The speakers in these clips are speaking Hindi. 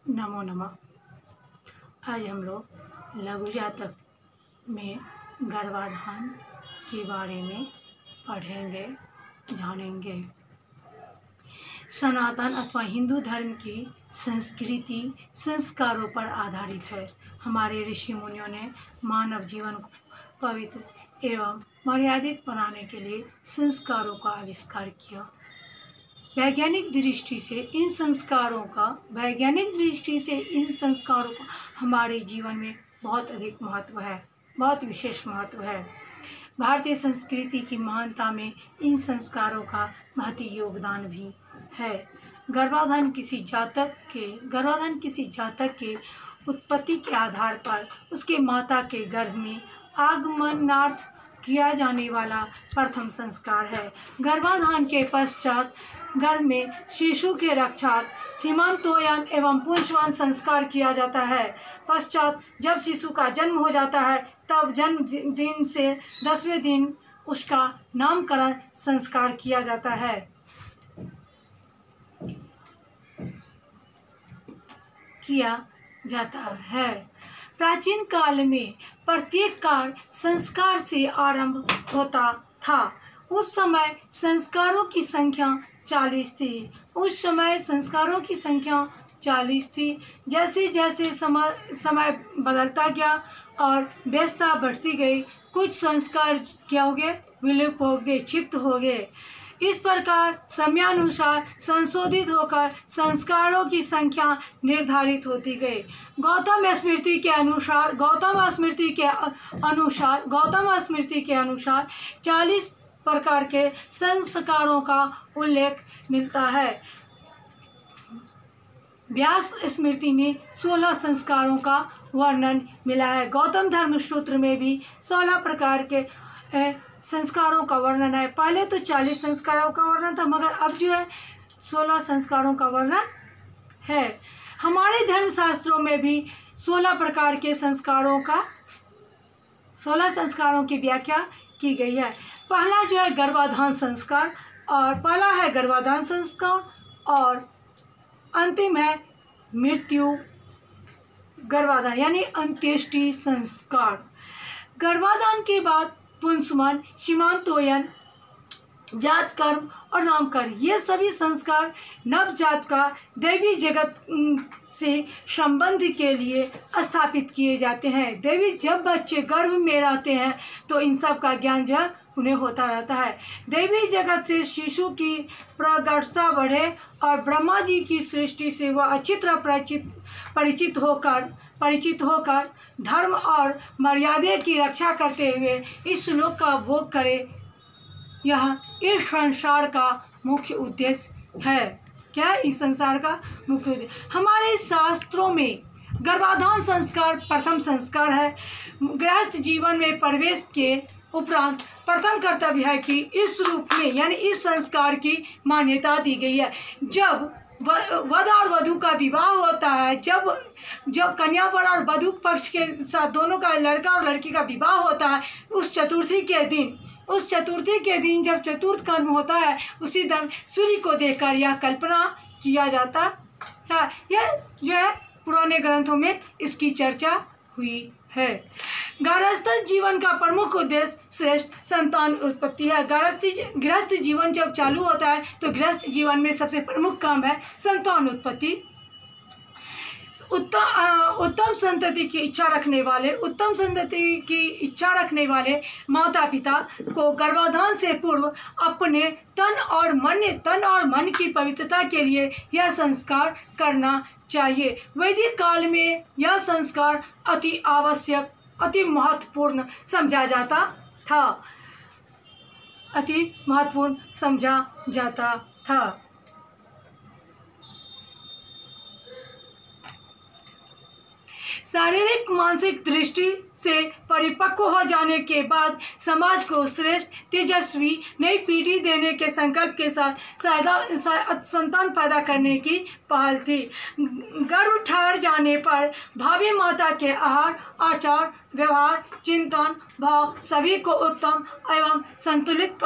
नमो नमः। आज हम लोग लघु जातक में गर्भाधान के बारे में पढ़ेंगे, जानेंगे। सनातन अथवा हिंदू धर्म की संस्कृति संस्कारों पर आधारित है। हमारे ऋषि मुनियों ने मानव जीवन को पवित्र एवं मर्यादित बनाने के लिए संस्कारों का आविष्कार किया। वैज्ञानिक दृष्टि से इन संस्कारों का हमारे जीवन में बहुत अधिक महत्व है, बहुत विशेष महत्व है। भारतीय संस्कृति की महानता में इन संस्कारों का महती योगदान भी है। गर्भाधान किसी जातक के उत्पत्ति के आधार पर उसके माता के गर्भ में आगमनार्थ किया जाने वाला प्रथम संस्कार है। गर्भाधान के पश्चात गर्भ में शिशु के रक्षार्थ सीमांतोयन एवं पुंसवन संस्कार किया जाता है। पश्चात जब शिशु का जन्म हो जाता है तब जन्म दिन से 10वें दिन उसका नामकरण संस्कार किया जाता है। प्राचीन काल में प्रत्येक कार्य संस्कार से आरंभ होता था। उस समय संस्कारों की संख्या 40 थी। जैसे जैसे समय बदलता गया और व्यस्तता बढ़ती गई, कुछ संस्कार क्या हो गए, विलुप्त हो गए, क्षिप्त हो गए। इस प्रकार समयानुसार संशोधित होकर संस्कारों की संख्या निर्धारित होती गई। गौतम स्मृति के अनुसार 40 प्रकार के संस्कारों का उल्लेख मिलता है। व्यास स्मृति में 16 संस्कारों का वर्णन मिला है। गौतम धर्म सूत्र में भी 16 प्रकार के संस्कारों का वर्णन है। पहले तो 40 संस्कारों का वर्णन था, मगर अब जो है 16 संस्कारों का वर्णन है। हमारे धर्मशास्त्रों में भी 16 प्रकार के 16 संस्कारों की व्याख्या की गई है। पहला जो है गर्भाधान संस्कार, और पहला है गर्भाधान संस्कार और अंतिम है मृत्यु गर्भाधान यानी अंत्येष्टि संस्कार। गर्भाधान के बाद पुंसवन, सीमांतोयन, जात कर्म और नामकरण, ये सभी संस्कार नवजात का दैवी जगत से संबंध के लिए स्थापित किए जाते हैं। जब बच्चे गर्भ में रहते हैं तो इन सब का ज्ञान जो है उन्हें होता रहता है। दैवी जगत से शिशु की प्रगाढ़ता बढ़े और ब्रह्मा जी की सृष्टि से वह अच्छी तरह परिचित होकर धर्म और मर्यादा की रक्षा करते हुए इस लोक का भोग करे, यह इस संसार का मुख्य उद्देश्य है। क्या इस संसार का मुख्य उद्देश्य? हमारे शास्त्रों में गर्भाधान संस्कार प्रथम संस्कार है। गृहस्थ जीवन में प्रवेश के उपरांत प्रथम कर्तव्य है कि इस रूप में यानी इस संस्कार की मान्यता दी गई है। जब वध और वधू का विवाह होता है, जब कन्यावर और वधू पक्ष के साथ दोनों का, लड़का और लड़की का विवाह होता है, उस चतुर्थी के दिन जब चतुर्थ कर्म होता है, उसी दिन सूर्य को देखकर यह कल्पना किया जाता था। यह जो है पुराने ग्रंथों में इसकी चर्चा हुई है। गृहस्थ जीवन का प्रमुख उद्देश्य श्रेष्ठ संतान उत्पत्ति है। गृहस्थ जीवन जब चालू होता है तो गृहस्थ जीवन में सबसे प्रमुख काम है संतान उत्पत्ति। उत्तम संतति की इच्छा रखने वाले माता पिता को गर्भाधान से पूर्व अपने तन और मन की पवित्रता के लिए यह संस्कार करना चाहिए। वैदिक काल में यह संस्कार अति आवश्यक, अति महत्वपूर्ण समझा जाता था। शारीरिक मानसिक दृष्टि से परिपक्व हो जाने के बाद समाज को श्रेष्ठ तेजस्वी नई पीढ़ी देने के संकल्प के साथ संतान पैदा करने की पहल थी। गर्भ ठहर जाने पर भावी माता के आहार, आचार, व्यवहार, चिंतन, भाव सभी को उत्तम एवं संतुलित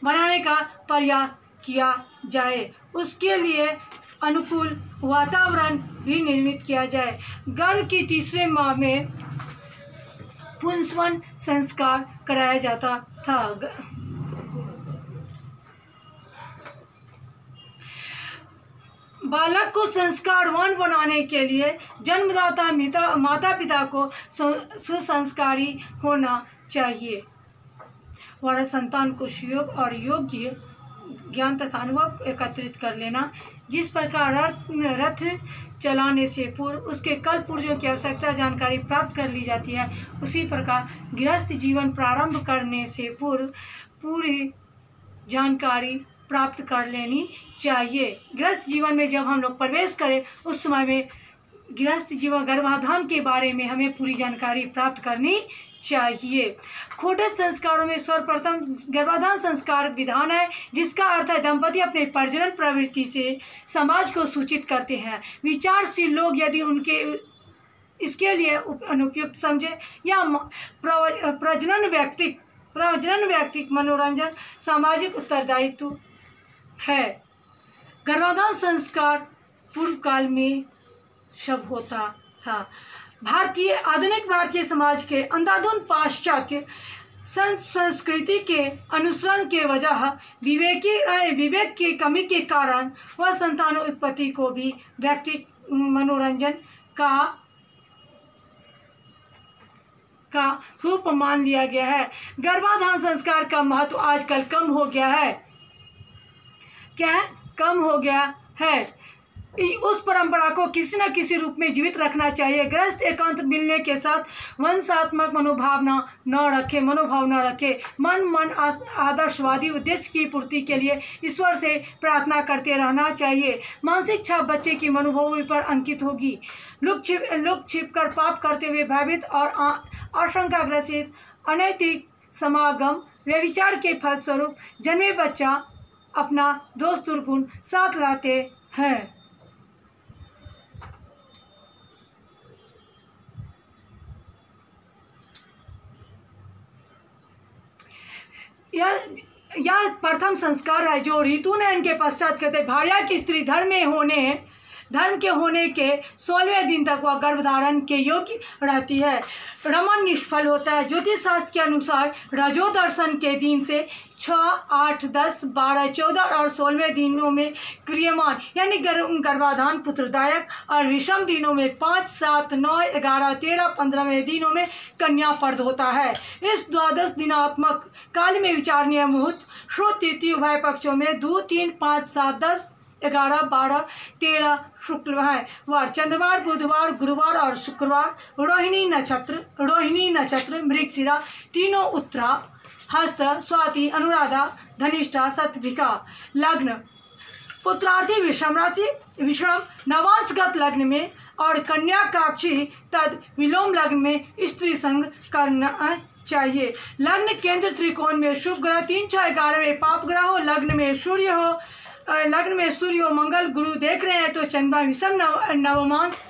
बनाने का प्रयास किया जाए। उसके लिए अनुकूल वातावरण भी निर्मित किया जाए। गर्भ के तीसरे माह में पुंसवन संस्कार कराया जाता था। बालक को संस्कारवान बनाने के लिए जन्मदाता माता पिता को सुसंस्कारी होना चाहिए। वह संतान को सुयोग और योग्य ज्ञान तथा अनुभव एकत्रित कर लेना। जिस प्रकार रथ चलाने से पूर्व उसके कल पुर्जों की आवश्यकता जानकारी प्राप्त कर ली जाती है, उसी प्रकार गृहस्थ जीवन प्रारंभ करने से पूर्व पूरी जानकारी प्राप्त कर लेनी चाहिए। गृहस्थ जीवन में जब हम लोग प्रवेश करें उस समय में गृहस्थ जीवन गर्भाधान के बारे में हमें पूरी जानकारी प्राप्त करनी चाहिए। खोटे संस्कारों में सर्वप्रथम गर्भाधान संस्कार विधान है, जिसका अर्थ है दंपति अपने प्रजनन प्रवृत्ति से समाज को सूचित करते हैं। विचारशील लोग यदि उनके इसके लिए अनुपयुक्त समझे या प्रजनन व्यक्तिक मनोरंजन सामाजिक उत्तरदायित्व है। गर्भाधान संस्कार पूर्व काल में सब होता था। आधुनिक भारतीय समाज के अंधाधुंध पाश्चात्य संस्कृति के अनुसरण के वजह विवेक की कमी के कारण वह संतान उत्पत्ति को भी व्यक्ति मनोरंजन का रूप मान लिया गया है। गर्भाधान संस्कार का महत्व आजकल कम हो गया है। कम हो गया है। उस परंपरा को किसी न किसी रूप में जीवित रखना चाहिए। गृहस्थ एकांत मिलने के साथ वंशात्मक मनोभाव न रखे। मन आदर्शवादी उद्देश्य की पूर्ति के लिए ईश्वर से प्रार्थना करते रहना चाहिए। मानसिक छाप बच्चे की मनोभावों पर अंकित होगी। लुक छिप कर पाप करते हुए भयभीत और आशंका ग्रसित अनैतिक समागम व्यभिचार के फलस्वरूप जन्मे बच्चा अपना दोष दुर्गुण साथ लाते हैं। यह प्रथम संस्कार है जो ऋतुनयन के पश्चात करते। भार्या की स्त्री धर्म के होने के 16वें दिन तक वह गर्भधारण के योग्य रहती है। रमन निष्फल होता है। ज्योतिष शास्त्र के अनुसार रजो दर्शन के दिन से 6, 8, 10, 12, 14 और 16वें दिनों में क्रियमान यानी गर्भाधान पुत्रदायक और विषम दिनों में 5, 7, 9, 11, 13, 15वें दिनों में कन्याप्रद होता है। इस द्वादश दिनात्मक काल में विचारणीय मुहूर्त श्रुत तिथि उभय पक्षों में 2, 3, 5, 7, 10, 11, 12, 13 शुक्ल है। वार चंद्रवार, बुधवार, गुरुवार और शुक्रवार। रोहिणी नक्षत्र मृगशिरा तीनों उत्तरा, हस्त, स्वाति, अनुराधा, धनिष्ठा, शतभिषा। लग्न पुत्रार्थी विषम राशि, विषम नवांशगत लग्न में और कन्या काक्षी तद विलोम लग्न में स्त्री संग करना चाहिए। लग्न केंद्र त्रिकोण में शुभ ग्रह 3, 6, 11वें पाप ग्रह हो। लग्न में सूर्य हो मंगल गुरु देख रहे हैं तो चंद्रमा विषम नवमांश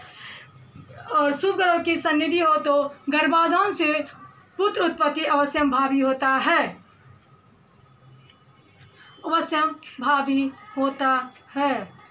और शुभ ग्रह की सन्निधि हो तो गर्भाधान से पुत्र उत्पत्ति अवश्यम भावी होता है।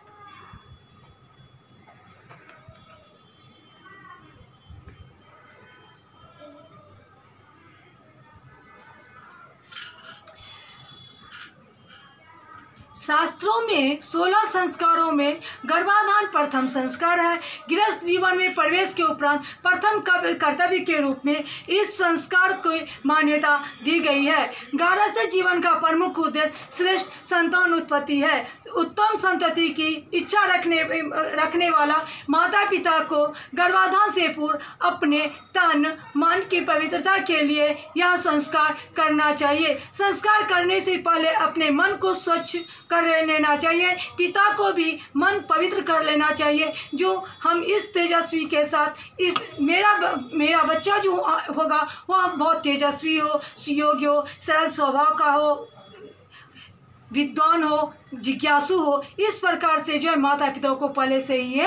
शास्त्रों में 16 संस्कारों में गर्भाधान प्रथम संस्कार है। गृहस्थ जीवन में प्रवेश के उपरांत प्रथम कर्तव्य के रूप में इस संस्कार को मान्यता दी गई है। गृहस्थ जीवन का प्रमुख उद्देश्य श्रेष्ठ संतान उत्पत्ति है। उत्तम संतति की इच्छा रखने वाला माता पिता को गर्भाधान से पूर्व अपने तन मन की पवित्रता के लिए यह संस्कार करना चाहिए। संस्कार करने से पहले अपने मन को स्वच्छ कर लेना चाहिए। पिता को भी मन पवित्र कर लेना चाहिए। जो हम इस तेजस्वी के साथ मेरा बच्चा जो होगा वह बहुत तेजस्वी हो, सुयोग्य हो, सरल स्वभाव का हो, विद्वान हो, जिज्ञासु हो। इस प्रकार से जो है माता पिता को पहले से ही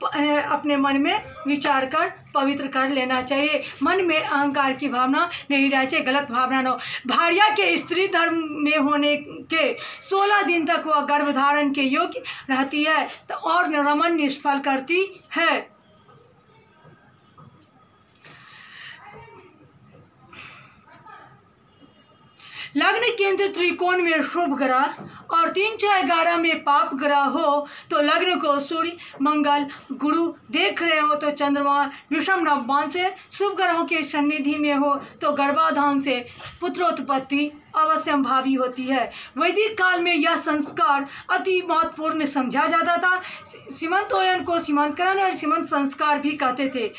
अपने मन में विचार कर पवित्र कर लेना चाहिए। मन में अहंकार की भावना नहीं रहनी चाहिए, गलत भावना न हो। भार्या के स्त्री धर्म में होने के 16 दिन तक वह गर्भधारण के योग्य रहती है और रमन निष्फल करती है। लग्न केंद्र त्रिकोण में शुभ ग्रह और 3, 6, 11 में पाप ग्रह हो तो लग्न को सूर्य, मंगल, गुरु देख रहे हो तो चंद्रमा विषम नवमान से शुभ ग्रहों के सन्निधि में हो तो गर्भाधान से पुत्रोत्पत्ति अवश्यंभावी होती है। वैदिक काल में यह संस्कार अति महत्वपूर्ण समझा जाता था। सीमंतोयन को सीमंतकरण और सीमंत संस्कार भी कहते थे।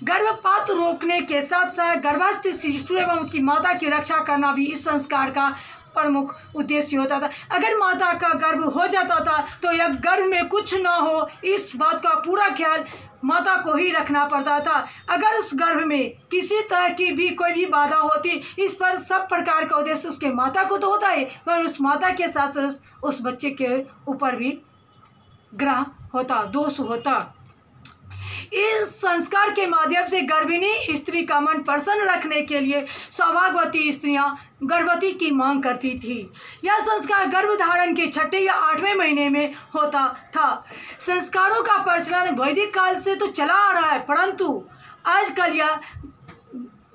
गर्भपात रोकने के साथ साथ गर्भस्थ शिशु एवं उसकी माता की रक्षा करना भी इस संस्कार का प्रमुख उद्देश्य होता था। अगर माता का गर्भ हो जाता था तो यह गर्भ में कुछ न हो इस बात का पूरा ख्याल माता को ही रखना पड़ता था। अगर उस गर्भ में किसी तरह की भी कोई भी बाधा होती, इस पर सब प्रकार का उद्देश्य उसके माता को तो होता है, पर उस माता के साथ साथ उस बच्चे के ऊपर भी ग्रह होता, दोष होता। इस संस्कार के माध्यम से गर्भिणी स्त्री का मन प्रसन्न रखने के लिए सौभाग्यवती स्त्रियां गर्भवती की मांग करती थी। यह संस्कार गर्भधारण के 6ठे या 8वें महीने में होता था। संस्कारों का प्रचलन वैदिक काल से तो चला आ रहा है, परंतु आजकल यह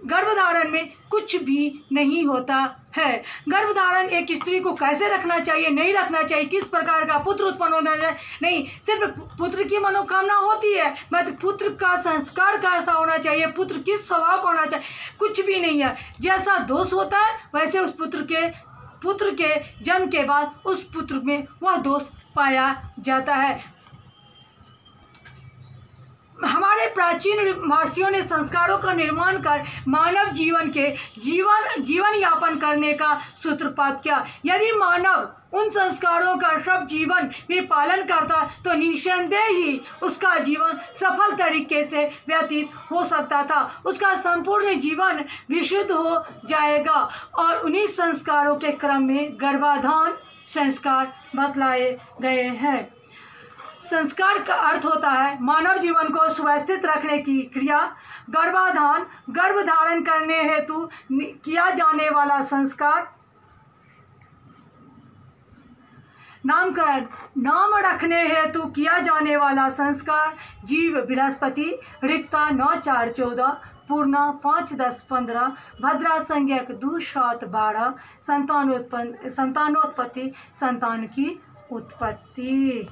गर्भधारण में कुछ भी नहीं होता है। गर्भधारण एक स्त्री को कैसे रखना चाहिए, नहीं रखना चाहिए, किस प्रकार का पुत्र उत्पन्न होना चाहिए, नहीं, सिर्फ पुत्र की मनोकामना होती है, मतलब पुत्र का संस्कार कैसा होना चाहिए, पुत्र किस स्वभाव का होना चाहिए, कुछ भी नहीं है। जैसा दोष होता है वैसे उस पुत्र के जन्म के बाद उस पुत्र में वह दोष पाया जाता है। हमारे प्राचीन महर्षियों ने संस्कारों का निर्माण कर मानव जीवन के जीवन यापन करने का सूत्रपात किया। यदि मानव उन संस्कारों का सब जीवन में पालन करता तो निस्संदेह ही उसका जीवन सफल तरीके से व्यतीत हो सकता था, उसका संपूर्ण जीवन विशुद्ध हो जाएगा। और उन्हीं संस्कारों के क्रम में गर्भाधान संस्कार बतलाए गए हैं। संस्कार का अर्थ होता है मानव जीवन को सुव्यवस्थित रखने की क्रिया। गर्भाधान गर्भ धारण करने हेतु किया जाने वाला संस्कार। नामकरण नाम रखने हेतु किया जाने वाला संस्कार। जीव बृहस्पति, रिक्ता 9, 4, 14, पूर्णा 5, 10, 15, भद्रा संज्ञक 2, 7, 12, संतानोत्पत्ति संतान की उत्पत्ति।